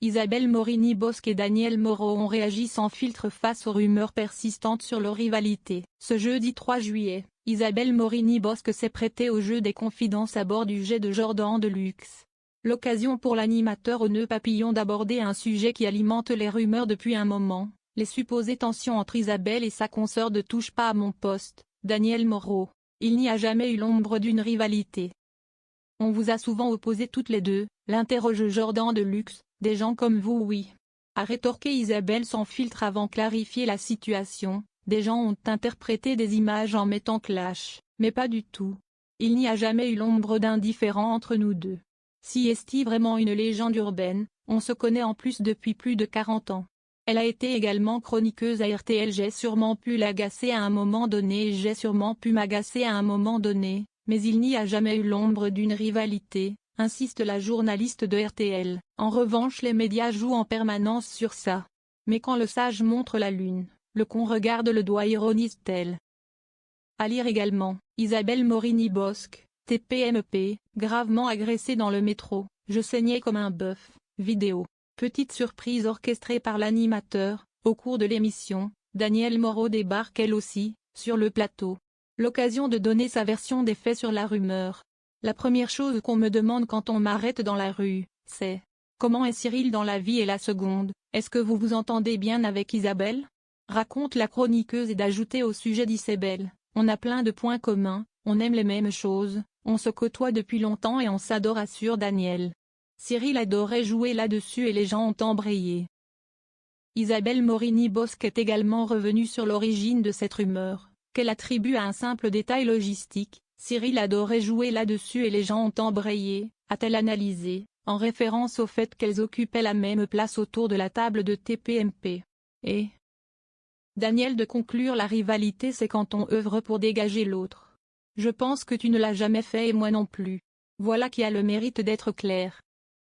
Isabelle Morini-Bosc et Daniel Moreau ont réagi sans filtre face aux rumeurs persistantes sur leur rivalité. Ce jeudi 3 juillet, Isabelle Morini-Bosc s'est prêtée au jeu des confidences à bord du jet de Jordan Deluxe. L'occasion pour l'animateur au nœud papillon d'aborder un sujet qui alimente les rumeurs depuis un moment, les supposées tensions entre Isabelle et sa consoeur de Touche pas à mon poste, Daniel Moreau. Il n'y a jamais eu l'ombre d'une rivalité. On vous a souvent opposé toutes les deux, l'interroge Jordan Deluxe, des gens comme vous oui. A rétorqué Isabelle sans filtre avant clarifier la situation, des gens ont interprété des images en mettant clash, mais pas du tout. Il n'y a jamais eu l'ombre d'indifférent entre nous deux. Si est vraiment une légende urbaine, on se connaît en plus depuis plus de 40 ans. Elle a été également chroniqueuse à RTL. J'ai sûrement pu l'agacer à un moment donné et j'ai sûrement pu m'agacer à un moment donné, mais il n'y a jamais eu l'ombre d'une rivalité, insiste la journaliste de RTL. En revanche les médias jouent en permanence sur ça. Mais quand le sage montre la lune, le con regarde le doigt, ironise-t-elle. À lire également, Isabelle Morini-Bosc, TPMP, gravement agressée dans le métro, je saignais comme un bœuf, vidéo. Petite surprise orchestrée par l'animateur, au cours de l'émission, Daniel Moreau débarque elle aussi, sur le plateau. L'occasion de donner sa version des faits sur la rumeur. La première chose qu'on me demande quand on m'arrête dans la rue, c'est « Comment est Cyril dans la vie ?» et la seconde « Est-ce que vous vous entendez bien avec Isabelle ?» Raconte la chroniqueuse et d'ajouter au sujet d'Isabelle, on a plein de points communs, on aime les mêmes choses, on se côtoie depuis longtemps et on s'adore, assure Daniel. Cyril adorait jouer là-dessus et les gens ont embrayé. Isabelle Morini-Bosc est également revenue sur l'origine de cette rumeur, qu'elle attribue à un simple détail logistique. Cyril adorait jouer là-dessus et les gens ont embrayé, a-t-elle analysé, en référence au fait qu'elles occupaient la même place autour de la table de TPMP. Et Daniel de conclure la rivalité c'est quand on œuvre pour dégager l'autre. Je pense que tu ne l'as jamais fait et moi non plus. Voilà qui a le mérite d'être clair.